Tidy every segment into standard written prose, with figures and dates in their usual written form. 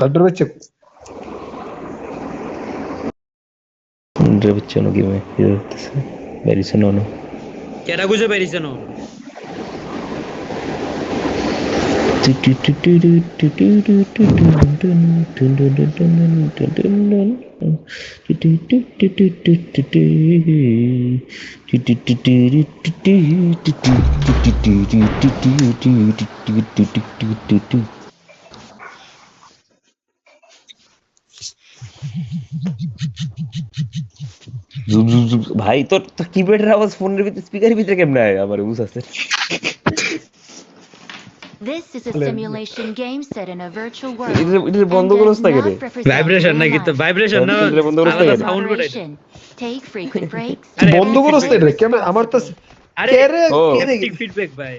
লাড্ডুর বাচ্চা লাড্ডুর বাচ্চা নাকি মে বেরিছে না কেডা গুজে বেরিছে না ভাই তোর কিপ্যাডের আওয়াজ ফোনের ভিতরে স্পিকারের ভিতরে কেমনে আয় আমার বুঝাচ্ছে This is a simulation game set in a virtual world. এটা বন্ধ করছ না কেন ভাইব্রেশন নাকি তো ভাইব্রেশন না এটা বন্ধ করছ না আলাদা কেন সাউন্ড করে Take frequent breaks. বন্ধ করছ না রে কেমন আমার তো আরে কে রে হ্যাপটিক ফিডব্যাক ভাই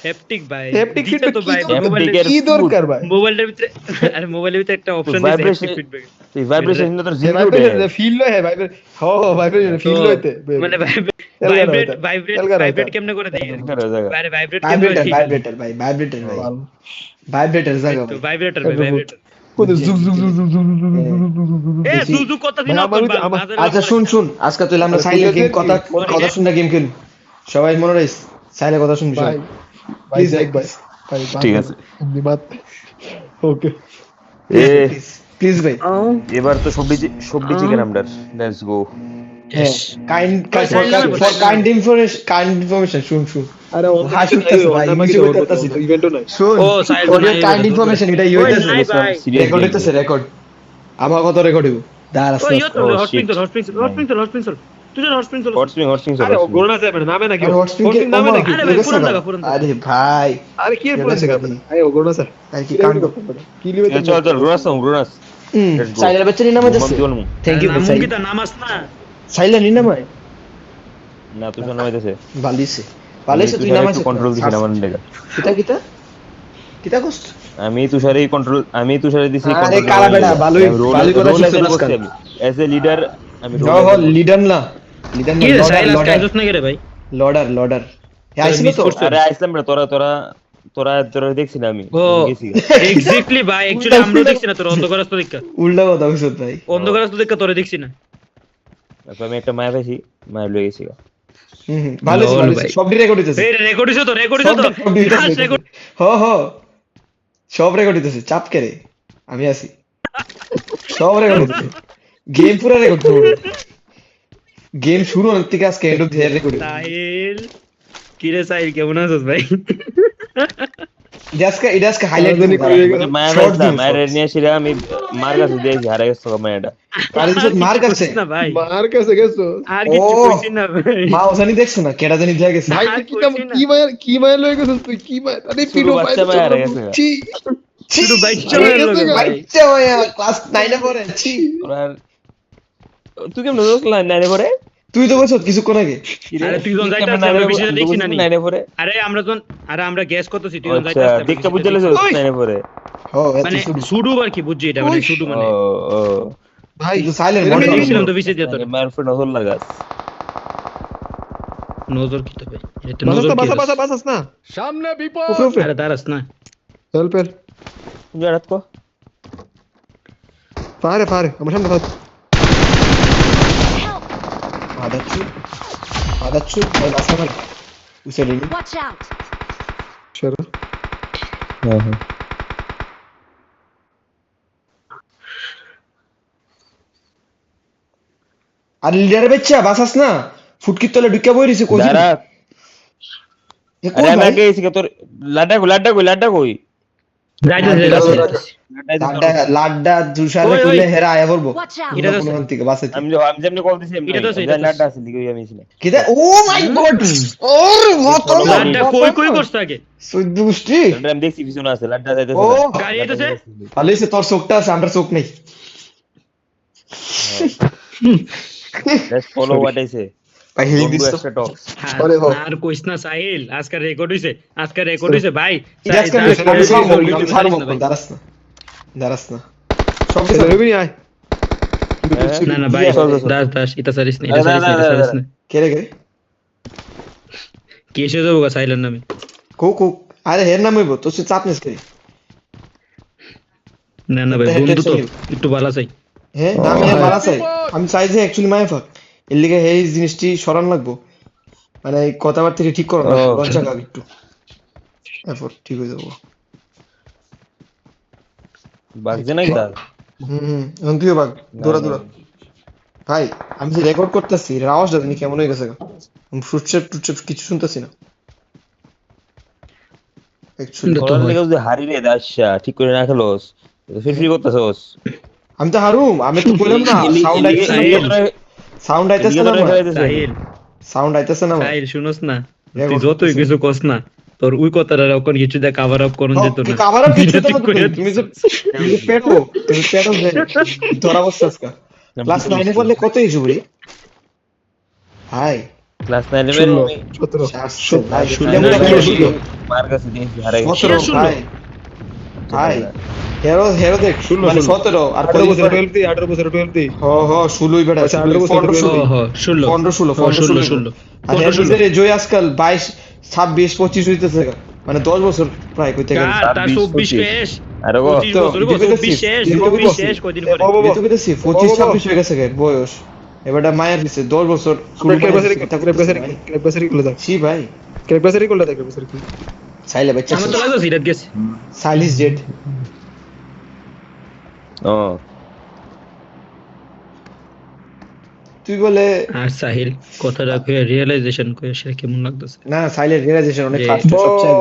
হ্যাপটিক ভাই হ্যাপটিক দিছে তো ভাই ফিডব্যাক কি দরকার ভাই মোবাইলের ভিতরে আরে মোবাইলের ভিতরে একটা অপশন দিছে হ্যাপটিক ফিডব্যাক এই ভাইব্রেশন তোর জিরো ভাইব্রেশন ফিল হয় ভাইব্রেশন ভাইব্রেশন ফিল হইতে মানে ভাইব্রেট কেমনে করে দেই আরে ভাইব্রেট কেমনে ভাইব্রেটর ভাই ভাইব্রেটর ভাই ভাইব্রেটর জায়গা তো ভাইব্রেটর ভাইব্রেটর কোন zoom zoom zoom zoom zoom এ জুজু কথা দিন আচ্ছা শুন আজকে তাহলে আমরা সাইলেন্ট গেম কথা শুননা গেম খেলুন সবাই মনে রাখিস সাইলেন্ট কথা শুনবি ভাই ভাই যাক ভাই ভাই ঠিক আছে ধন্যবাদ ওকে প্লিজ ভাই এবার তো সবজি চিকেন আমদার লেটস গো কাইন্ড ইনফরমেশন শুন আরে হাসিতেছে ভাই ইউটিউবে করতেছি ইভেন্টও নাই শুন ও সাইড কাইন্ড ইনফরমেশন এটা ইউটিউবে রেকর্ড হইতেছে রেকর্ড আমার কত রেকর্ড হইব দাঁড়া ও ইয়ো তো হটস্প্রিং তুই হটস্প্রিং আরে ও গোলনা যাবে নামে নাকি হটস্প্রিং নামে নাকি আরে ভাই পুরান জায়গা আরে ভাই আরে কি এর পুরো জায়গা আরে ও গোলনা স্যার আর কি কাণ্ড কি লিবে চল রুনাস সাইলের বাচ্চা নিয়ে নামাজ আছে থ্যাংক ইউ ভাই মুঙ্গিতা নামাজ না সাইলের নিয়ে নামায় না তুই নামাইতেছে বালিছে তুই নামাজ কন্ট্রোল দিছিস আমার লেগা কিতা কষ্ট আমি তুষারে দিছি আরে কালা বেটা ভালোই কথা শুনছিস এজ এ লিডার আমি লিডার না কি রে সাইল আজকে আইছস না রে ভাই লর্ডার হ্যাঁ আইছিস তো আরে আইসলাম রে তোরা দেখছি না আমি গেছি এক্স্যাক্টলি ভাই অ্যাকচুয়ালি আমরা দেখছি না তোর অন্ধকারস্থ দেখা উল্টা কথা কইছস ভাই অন্ধকারস্থ দেখা তোরে দেখছি না তারপর আমি একটা মায়া পাইছি মায়া লয়ে গেছি ভালো সব রেকর্ড হইতেছে এই রেকর্ড হইছে তো সব রেকর্ড হইতেছে চাপ করে আমি আছি সব রেকর্ড হইতেছে গেম পুরো রেকর্ড করব গেম শুরু হওয়ার থেকে আজকে end of the record Sahil কি রে সাহিল কেমন আছিস ভাই ইদাসকে হাইলাইট দিন মায়ের নিয়ে এসে আমি মার কাছে দিয়েছি হারা গেছে মায়েরটা মার কাছে না ভাই মার কাছে গেছো আর কিছু কইছি না ভাই মা ওখানে দেখছো না কেডা জানি দিয়া গেছে ভাই কি মায়ের লয়ে গেছিস তুই কি মায়ের আরে পিডো বাচ্চা মায়ের হারা গেছে শুধু বাচ্চা বাচ্চা ভাইয়া ক্লাস 9 এ পড়ে ছি তুই কেমন দোস লাইন নাইনে পড়ে তুই তো বলছ কিছুক্ষণ আগে আরে তুই জন যাইতাছ আমরা বিষয়টা দেখছি না নাইনে পড়ে আরে আমরা গ্যাস করতেছি তুই জন যাইতাছ দেখতে বুঝলে নাইনে পড়ে মানে সুডু আর কি বুঝছি এটা মানে সুডু মানে ও ভাই সাইলেন্ট মনে দেখছিলাম তো বিষয় দিয়ে তোর মার ফ্রেন্ড নজর লাগাস নজর কি তো ভাই এটা নজর কি বাসাস না সামনে বিপদ আরে দাঁড়াস না চল পেল জারাত কো পারে আমার সামনে পারে আদাচ্ছু ভাই বাসা ভাই উসেলি Watch out. চলো হ্যাঁ আর লিডার বাচ্চা বাসাস না ফুটকির তলে ঢুকে বই রইছে কই জারাত আরে আমি আগে এসে তোর লাড্ডা কই লাড্ডা জুসারে কইলে হেরা আয়া পড়বো Watch out. এটা তো কোন থেকে বাসে আমি যেমনি কল দিছি এটা তো লাড্ডা আছে দিকে আমি ছিলাম কিদা ও মাই গড ওরে মত লাড্ডা কই করছ আগে সুদুষ্টি আমি দেখছি পিছনে আছে লাড্ডা যাইতেছে ও গাড়ি আইতেছে পালিছে তোর চোখটা আছে আমার চোখ নেই let's follow what I say ভাই হিলিং দিস আর কইছ না সাহিল আজকে রেকর্ড হইছে ভাই দাঁড়াস না সব কিছু রবি আয় না ভাই দাস এটা সারিস না কে রে কেসে যাবো সাইলের নামে কো আরে হের নাম হইব তো চাপ নিস কে না না ভাই বন্ধু তো একটু ভালো চাই হ্যাঁ না আমি আর মারা চাই আমি চাই যে অ্যাকচুয়ালি মায়া ফাক এর লিগে এই জিনিসটি সরান লাগবো মানে এই কথাবার্তা ঠিক করো না লজ্জা কাক একটু এরপর ঠিক হয়ে যাবো বাগছে নাকি তার এখন তুইও বাঘ দৌড়া দৌড়া ভাই আমি যে রেকর্ড করতেছি আওয়াজটা জানি কেমন হয়ে গেছে ফুটস্টেপ টুটস্টেপ কিছু শুনতেছি না অ্যাকচুয়ালি তোর লেগে যদি হারি রে দাসা ঠিক করে না খেলোস ফিরফির করতেছস আমি তো হারুম আমি তো বললাম না সাউন্ড আইতেছে না সাউন্ড আইতেছে না সাহিল সাউন্ড আইতেছে না সাহিল শুনোস না তুই যতই কিছু কস না তোর ওই কথাটা কোন কিছু দে কভার আপ করন যেত না কভার আপ কিছু তো তুমি যে পেটো ধরা বসছস কা ক্লাস 9 এ পড়লে কত ইস্যু বলি ভাই ক্লাস 9 এর 17 মার কাছে দিয়েছি হারাই 17 ভাই ভাই হেরো দেখ মানে 17 আর 18 বছর 12 দি হ 16ই বেটা 15 16 আর এর জয় আজকাল 22 26 25 হইতেছে মানে 10 বছর প্রায় কইতে গেলে তার 24 পেশ আর গো 24 শেষ কদিন পরে তো কইতেছি 25 26 হয়ে গেছে বয়স এবারটা মায়ের দিছে 10 বছর ক্রেপবাসারি গুলো দাও জি ভাই ক্রেপবাসারি গুলো দাও ক্রেপবাসারি সাইলে বাচ্চা আমার তো লাগা সিরাত গেছে সাইলিস জেড ও তুই বলে আর সাহিল কথাটা কয়ে রিয়েলাইজেশন কয়ে সে কেমন লাগতেছে না সাইলের রিয়েলাইজেশন অনেক ফাস্ট সবচেয়ে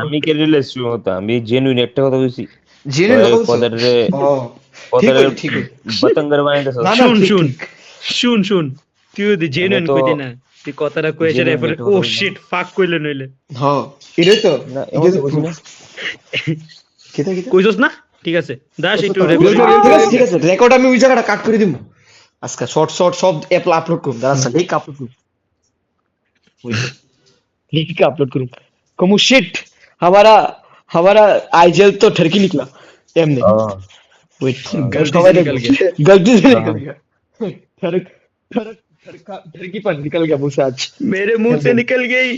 আমি কে রিলেশন হতো আমি জেনুইন একটা কথা বলছি জেনে পদারে ও পদারে ঠিক বতঙ্গর বানাইতেছ শুন তুই যদি জেনুইন কইতি না তুই কথাটা কয়ে সে এরপরে ও শিট ফাক কইলে নইলে হ্যাঁ এটাই তো না এটা তো বুঝি না কেটা কইছস না ঠিক আছে দাস একটু ঠিক আছে রেকর্ড আমি ওই জায়গাটা কাট করে দিমু আজকে শর্ট সব অ্যাপ আপলোড করুম দাঁড়া লিংক আপলোড করুম लिंक अपलोड करूं कमु शिट हमारा आईजेल तो ठरकी निकला एमने वेट गलती से निकल गया ठरकी पर निकल गया मुंह से आज मेरे मुंह से निकल गई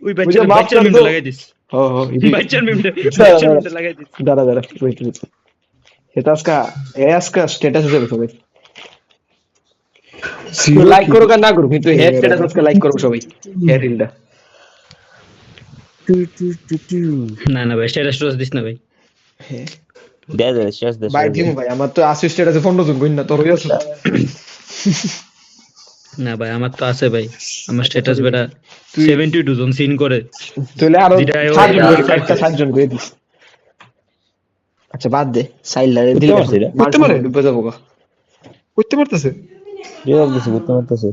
वही बच्चा में लगा दिस हां बच्चा में लगा दिस दादा वेट এটা স্ট্যাটাস হবে সবাই লাইক করো না করো কিন্তু হেড স্ট্যাটাস আজকে লাইক করো সবাই হেড রিলটা না ভাই স্ট্যাটাস দিস না ভাই দে শেষ দে ভাই দিমু ভাই আমার তো 80 স্ট্যাটাসে 15 জন কইন না তোর হইছে না ভাই আমার তো আছে ভাই আমার স্ট্যাটাস বেটা 72 জন সিন করে তাহলে আরো 7 জন কই দিস আচ্ছা বাদ দে সাইলারে দিল করতে পারে ডুবে যাবো গা করতে পারতেছে জবাব দিছি করতে পারতেছে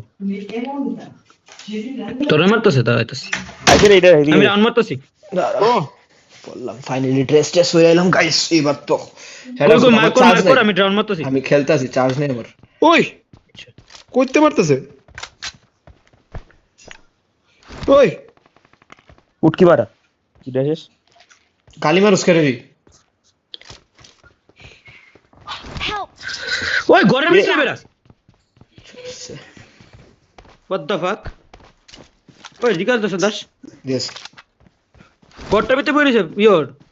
তোরা মারতেছে তাইতাছে আচ্ছা এটা আমি রাউন্ড মারতেছি বললাম ফাইনালি টেস্ট হয়ে এলাম গাইস এবার তো মার কর আমি রাউন্ড মারতেছি আমি খেলতাছি চার্জ নেই আমার ওই করতে পারতেছে ওই উঠকি বাড়া কি দেখিস গালি মারুস করে রে ওই ঘরের ভিতরে বেরা what the fuck ওই রিকাজ দাস यस ঘরটার ভিতরে বইরেছে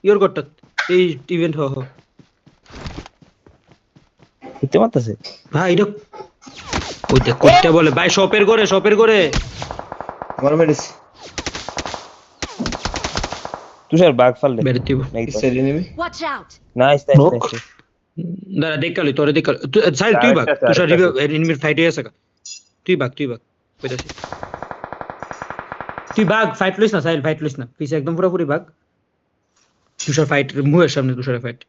ইওর ঘরটা এই ইভেন্ট হ উঠতে পারতেছে ভাই এটা ওইটা কইতে বলে ভাই শপের ঘরে আমার মেডিস তুষার বাগ ফাললে বের দিব ইসে এনিমি Watch out! নাইস দাঁড়া দেখালি তোরে দেখালি সাইল তুই বাগ তুষার এনিমির ফাইট হয়ে আছে তুই বাগ কইতাছি তুই বাগ ফাইট লইস না সাইল ফাইট লইস না পিছে একদম পুরোপুরি বাগ তুষার ফাইট মুহের সামনে তুষারের ফাইট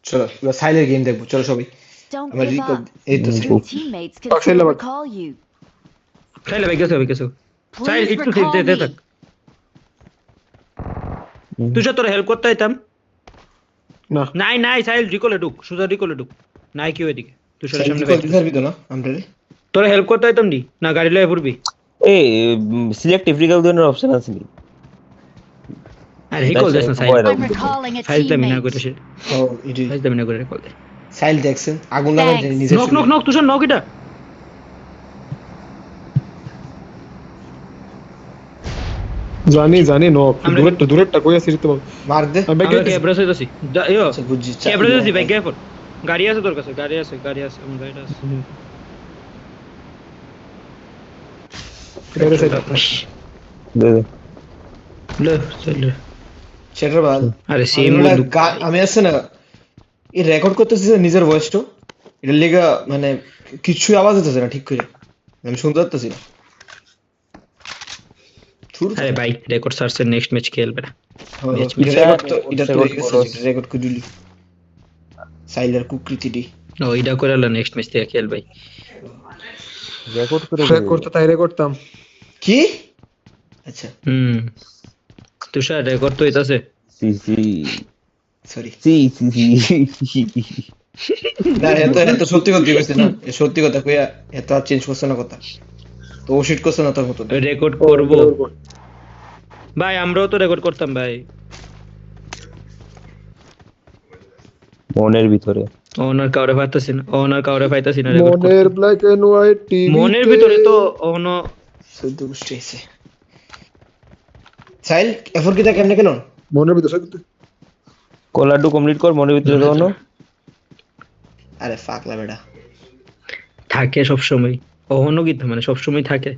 চলো এবার সাইলের গেম দেখবো চলো সবাই Don't আমার give রিকল up. এই তো Your teammates can still recall you. সাইলে ভাই গেছো সাইল Please একটু recall দে me. থাক তুষার তোর হেল্প করতে আইতাম না নাই সাইল রিকলে ঢুক সুজা রিকলে ঢুক নাই কি ওইদিকে তুষারের সামনে রিকল দিতে পারবি তো না আমরা তোর হেল্প করতে আইতাম না গাড়ি লয়ে পড়বি এই সিলেক্টিভ রিকল দেওয়ার অপশন আছে নি আর রিকল দেস না সাইল I'm recalling a ফাইল দামি না করে teammate. সে ও ইডি ফাইল দামি না করে রিকল দে সাইল দেখছেন আগুন লাগাই Thanks. নিজে নক তুষার নক এটা জানি নো দূরেরটা কই আছে তো মার দে আমি ব্যাক আমরা ক্যাবরাস হইতাছি ইয়ো আচ্ছা বুঝছি ক্যাবরাস হইতাছি ভাই ক্যাফর গাড়ি আছে তোর কাছে গাড়ি আছে আমার গাড়িটা আছে এর সাইড দে দে লে চলে সেটার বাল আরে সেম আমরা বন্ধু আমি আছে না এই রেকর্ড করতেছি যে নিজের ভয়েসটা এটার লিগা মানে কিছু আওয়াজ হতেছে না ঠিক করে আমি শুনতে পারতেছি না আরে ভাই রেকর্ড সার্চের নেক্সট ম্যাচ খেলবে না এটা রেকর্ড করে দিলি সাইলার কুকৃতি ডি ও এটা করে আলো নেক্সট ম্যাচ থেকে খেল ভাই রেকর্ড করে করতে তাই করতাম কি আচ্ছা তুষার রেকর্ড তো হইতাছে সি সরি সি না এত সত্যি কথা কইছে না সত্যি কথা কইয়া এত আর চেঞ্জ করছ না কথা তো ও শিট করছ না তোর মত রেকর্ড করব ভাই আমরাও তো রেকর্ড করতাম ভাই মনের ভিতরে ওনার কাউরে পাইতাছি না মনের ব্ল্যাক এন্ড হোয়াইট টিভি মনের ভিতরে তো ওনো সদ্য গুষ্টি আছে সাইল এফর কিটা কেমনে কেন মনের ভিতরে সব কলাডু কমপ্লিট কর মনের ভিতরে দাও আরে ফাকলা বেটা থাকে সব সময় ওনো কি মানে সব সময় থাকে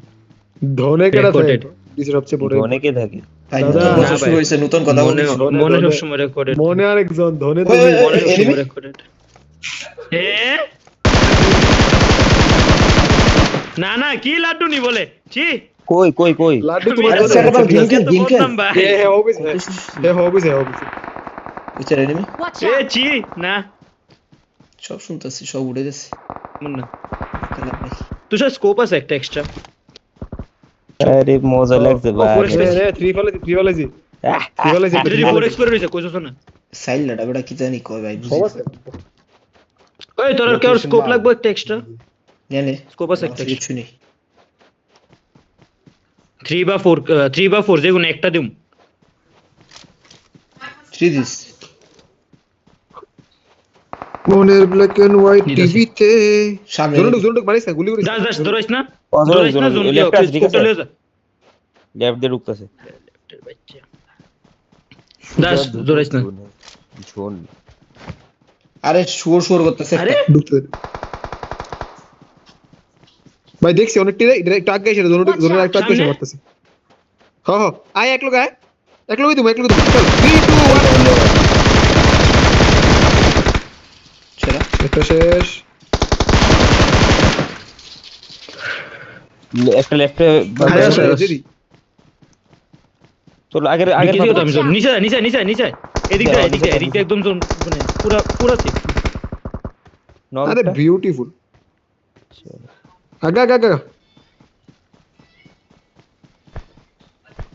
ধনে কেডা থাকে Recorded. দিছে সবচেয়ে বড় অনেকে থাকে তাই দাদা, নতুন বছর না শুরু ভাই। হইছে নতুন কথা মনে বলছিস মনে সব ধনে- সময় রেকর্ডেড মনে আরেকজন ধনে ওই, ওই, মনে সব enemy? সময় রেকর্ডেড না কি লাড্ডু নি বলে ছি কই লাড্ডু আমি তোমার আরে কাছে স্যার আবার আছে। গেম খেল তো গেম খেল বলতাম ভাই হ্যাঁ হবে হবে বিচার এনিমি Watch এ out! ছি না সব শুনতাছি সব উড়ে গেছে মন না খেলা নাই তুষার স্কোপ আছে একটা এক্সট্রা আরে মজা লাগছে ভাই Forest Space. হ্যাঁ 3 ফলাইছি যদি 4x করে রইছে কইছছ না সাইল লাডা বেটা কি জানি কয় ভাই সব বুঝি আছে ওই তোর কি আর স্কোপ লাগবে একটা এক্সট্রা জানে স্কোপ আছে একটা কিছু নেই 3 বা 4 যেগুলো একটা দিম 3 দিস মনের ব্ল্যাক এন্ড হোয়াইট নিরাশি। টিভিতে সামনে জোনটুক মারিস না গুলি করিস দাস ধরাইস না অজর ধরাইস না জোন লেফট আছে ঠিক আছে স্কোপটা লয়ে যা লেফট দিয়ে ঢুকতেছে দাস ধরাইস না শোন আরে শুয়োর করতেছে আরে ঢুকতে দে। ভাই দেখছি অনেকটি একটু আগে এসে জোনের একটু আগে এসে সামনে? মারতেছে হ্যাঁ আয় এক লোক চল 3 2 1 ছেড়া একটা শেষ একটা লেফটে আরে আছে, আছে আছে। দিদি তো আগের কিছু তো আমি Watch out. নিচে এদিক দিয়ে একদম জোন মানে পুরা ঠিক আরে বিউটিফুল আগা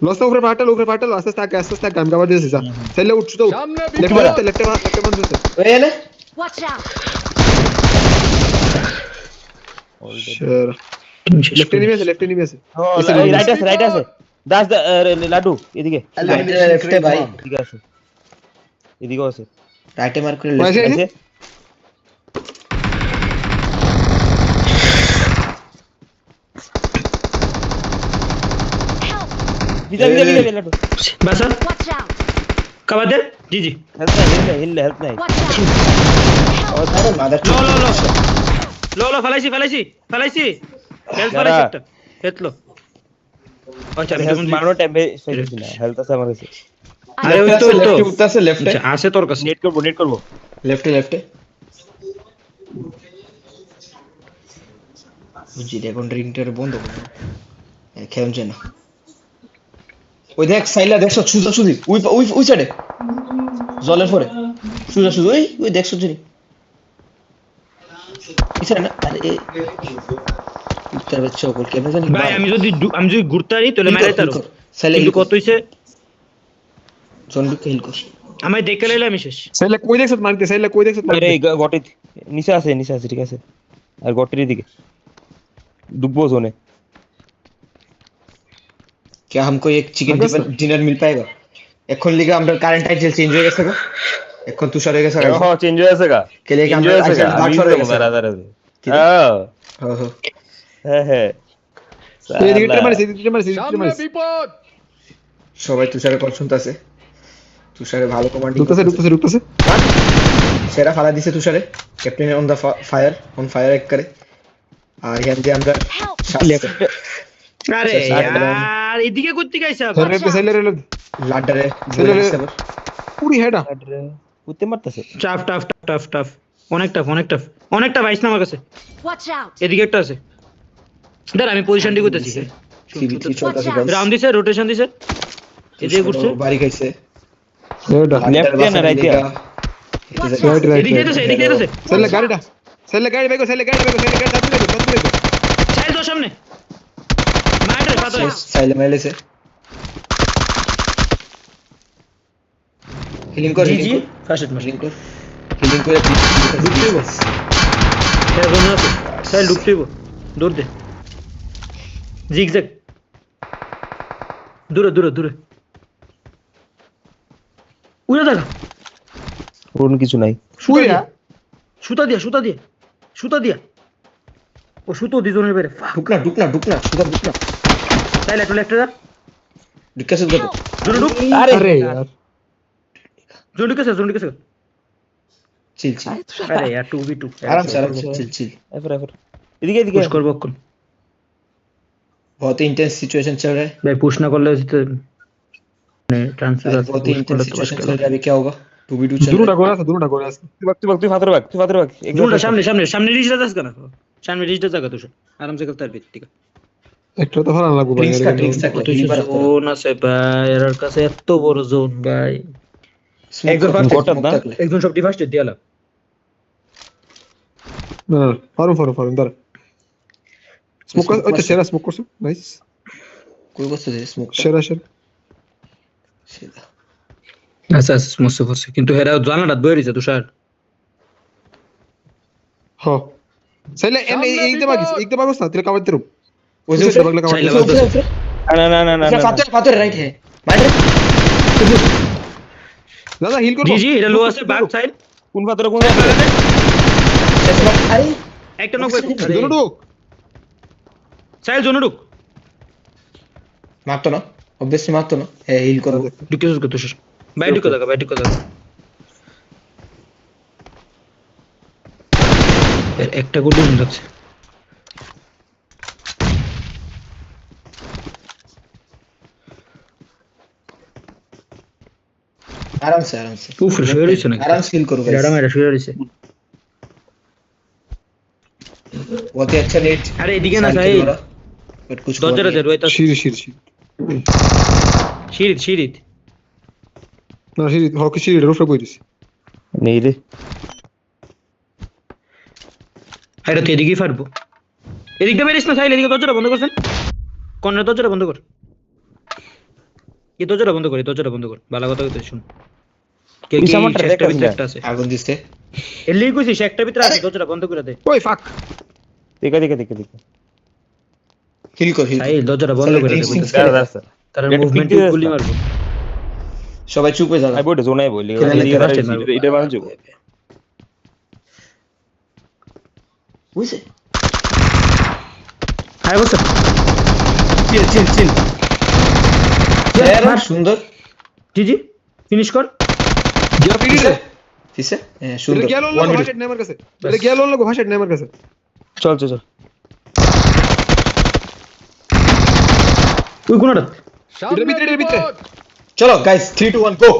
লস্তা উপরে পাটাল আস্তে আস্তে গাম গাবার দিয়েছে যা তাইলে উঠছো তো লেফটে মান দিতে ওই এনে Watch out! লেফটে নিয়ে আছে রাইট আছে দাস লাডু এদিকে লেফটে ভাই ঠিক আছে এদিকেও আছে রাইটে মার করে ভাই, লেফট এই যে- আছে বিজা লাডু বাসা Watch out! কাবা দে জি হেল্প নাই Watch out! আরে মাদার লো ফালাইছি হেলথ যারা- ফালাইছি একটা হেতলো আচ্ছা আমি যখন মারনো টাইম বেশি না হেলথ আছে আমার কাছে আরে ওই তো লেফটে উঠতেছে লেফটে আচ্ছা, আছে তোর কাছে নেট করব লেফটে বুঝি এখন রিংটার বন্ধ করো খেলুন না ওই দেখ সাইলা দেখছ সুজি ওই সাইডে জলের পরে সুজি ওই দেখছ জানি ইচ্ছা না আরে উত্তর বাচ্চা ওকে কেমন জানি ভাই আমি যদি ঘুরতে পারি তাহলে মারাই তারো সাইলা কিন্তু কত হইছে জন্ডু খেল কর আমায় দেখে লাইলে আমি শেষ সাইলে কই দেখছ মারতে আরে গটে নিচে আছে ঠিক আছে আর গটের দিকে ডুববো জোনে क्या हमको एक चिकन अगस्त? डिनर मिल पाएगा এখন লিগা আমরা কারেন্ট টাইটেল চেঞ্জ হয়ে গেছে গো এখন তুষার হয়ে গেছে হ্যাঁ চেঞ্জ হয়ে গেছে গা কে লেগে চেঞ্জ আমরা হয়ে গেছে আইসা আমি বাটফার হয়ে গেছে দাঁড়া হ্যাঁ এই দিকে মারিস সবাই তুষারের কল শুনতেছে। তুষারে ভালো কমান্ডিং ঢুকতেছে সেরা ফালা দিছে তুষারে, captain on the fire, on fire এক করে। আর ইয়ান যে আমরা আরে यार এদিকে করতে গাইছে আবার সেলে লাডারে পুরি হেডা উঠতে মারতেছে। টাফ টাফ টাফ টাফ অনেক টাফ অনেক টাফ আইস না আমার কাছে। Watch out! এদিকে একটা আছে, দাঁড়া আমি পজিশন দিয়ে করতেছি। 3v3 চলতেছে গাইস। রাউন্ড দিছে, রোটেশন দিছে, এদিকে করছে। বাড়ি খাইছে হেডা লেফট না রাইট এ এদিকে যেতেছে সেলে গাড়ি বেগো দাঁড়িয়ে চাইল তো সামনে মাইরে পাতা। সাইলে মেলেছে হিলিং কর জি জি ফার্স্ট মাস হিলিং কর হ্যাঁ গোনা আছে চাইল ঢুকতেইব, দৌড় দে জিগজ্যাগ দূরে উড়ে দেখা কোন কিছু নাই। সুতা দিয়া ও সুতো দুজনের বাইরে। ঢুকনা সুদা ঢুকনা চাইল একটু লেফটে যা, ডিসকাস কর জোরে ঢুক। আরে यार জোরে ঢুকেছে চিল আরে यार 2v2 आराम से चिल এফর এদিকে পুশ করব কোন बहुत ही इंटेंस सिचुएशन चल रहा है ভাই পুশ না করলে তো মানে ট্রান্সফার আছে। बहुत ही इंटेंस सिचुएशन चल रहा है अभी क्या होगा 2v2 चल দুটোটা रहा है করে আছে তুই ফাদর বাক জোরটা সামনে রিচটা যাস কেন, সামনে রিচটা জায়গা তো আরাম সে করতে পারবি। ঠিক আছে একটা তো ভালো লাগবে ভাই ट्रिक्स का কত জোন আছে ভাই এর কাছে, এত বড় জোন ভাই। একজন সব ডিভাইসটা দিয়ালা না ফারুম দাঁড়া স্মোক ওইটা সেরা স্মোক করছো নাইস कोई बस दे स्मोक সেরা सीधा আচ্ছা সমস্যা হচ্ছে কিন্তু এরা জানাটা বইরিছে তুষার। হ্যাঁ সেলে একদম আগস না তেরে কাবাতে রূপ उसे उसे बगल का साइड मार लगा। না फातर राइट है माइट দাদা হিল করব জি এটা লো আছে ব্যাক সাইড। কোন ফাদর अरे একটা নক দুটো ঢুক সাইড জোন ঢুক मारतो ना ऑब्वियसली मारतो ना ए हिल करो ঢুকে যাস তুষার বাইরে ঢুকে দাও এর একটা গোল দিন যাচ্ছে। आराम से উফ শুয়ে রইছে না आराम से हिल करो এটা মেরা শুয়ে রইছে। बहुत ही अच्छा नेट আরে এদিকে না সাই बट कुछ দরজাটা দে রইতা শিরি শিরিত না শিরি হকি শিরি রুফে কই দিছি নেই রে। আরে তো এদিকেই ফাটবো, এদিকটা বেরিস না সাইল, এদিকে দরজাটা বন্ধ করছেন, কর্নার দরজাটা বন্ধ কর, এই দরজাটা বন্ধ কর ভালো কথা কইতে শুন। কে কি একটা ভিতরে একটা আছে आगुन दिसते এর লিগ কইছিস একটা ভিতরে আছে, দরজাটা বন্ধ করে দে। ওই ফাক দেখে हिल कर সাইল দরজাটা বন্ধ করে দে কইছিস, তার মুভমেন্ট গুলি মারবো। সবাই চুপ হয়ে যাও আই বইটা জোনাই বলি এটা বানাচ্ছি বুঝছে হাই বস চিল यार সুন্দর জি ফিনিশ কর। গিয়া পিড়িলে কিসে সুন্দর গেল লোক ভাষাট নেমার কাছে গেল লোক ভাষাট নেমার কাছে চল তুই কোনটা এর ভিতরে চলো গাইস 3 2 1 গো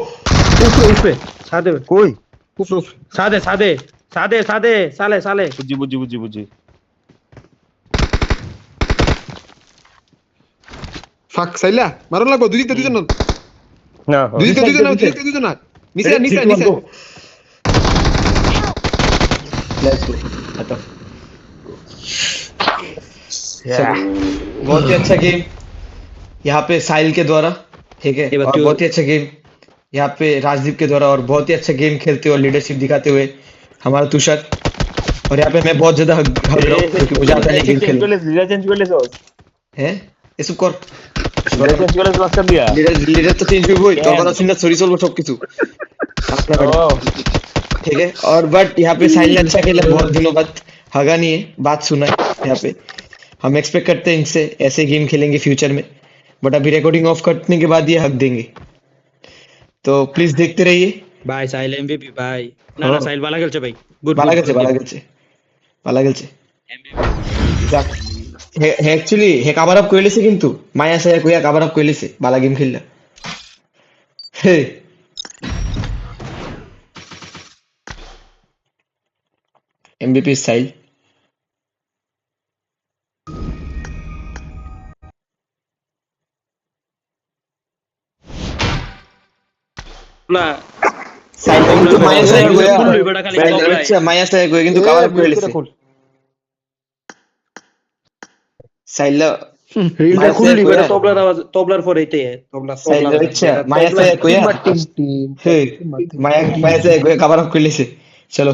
উঠবে সাদে কই উফ সাদে সালে বুঝি ফাক সাইলা মারন লাগো দুইজন না দুইজন না নিচে लेट्स गो खत्म बहुत ही अच्छा गेम यहाँ पे साहिल के द्वारा, ठीक है, और बहुत ही अच्छा गेम यहाँ पे राजदीप के द्वारा, और बहुत ही अच्छा गेम खेलते हुए लीडरशिप दिखाते हुए हमारा तुषार। और यहाँ पे मैं बहुत ज्यादा हग रहा हूँ क्योंकि मुझे आता नहीं गेम खेलना है ये सब कर লিডার তো চেঞ্জ হইবই, তখন আসলে সরি চলবো সবকিছু, ठीक है। और बट यहाँ पे साहिल ने अच्छा खेला, बहुत दिनों बाद हगा नहीं है, बात सुना है यहाँ पे। हम एक्सपेक्ट करते हैं इनसे ऐसे गेम खेलेंगे फ्यूचर में, बट अभी रिकॉर्डिंग ऑफ करने के बाद ये हक देंगे, तो प्लीज देखते रहिए। ভাই সাইল এমভিপি ভাই না না সাইল ভালো খেলছে ভাই গুড ভালো গেছে যাক হে অ্যাকচুয়ালি হে কভার আপ করে লিছে, কিন্তু মায়া সায়া কইয়া কভার আপ করে লিছে, ভালো গেম খেললা। হে এমবিপি সাইল সাইল কিন্তু মায়া সায়া কইয়া মায়া সায়া কইয়া কিন্তু কভার আপ করে লিছে। সাইল রিলটা খুললি বেটা তবলার আওয়াজ তবলার পরেইতে তবলা সাইল আচ্ছা মায়া সায়া কইয়া হে মায়া সায়া কইয়া কভার আপ করে লিছে। চলো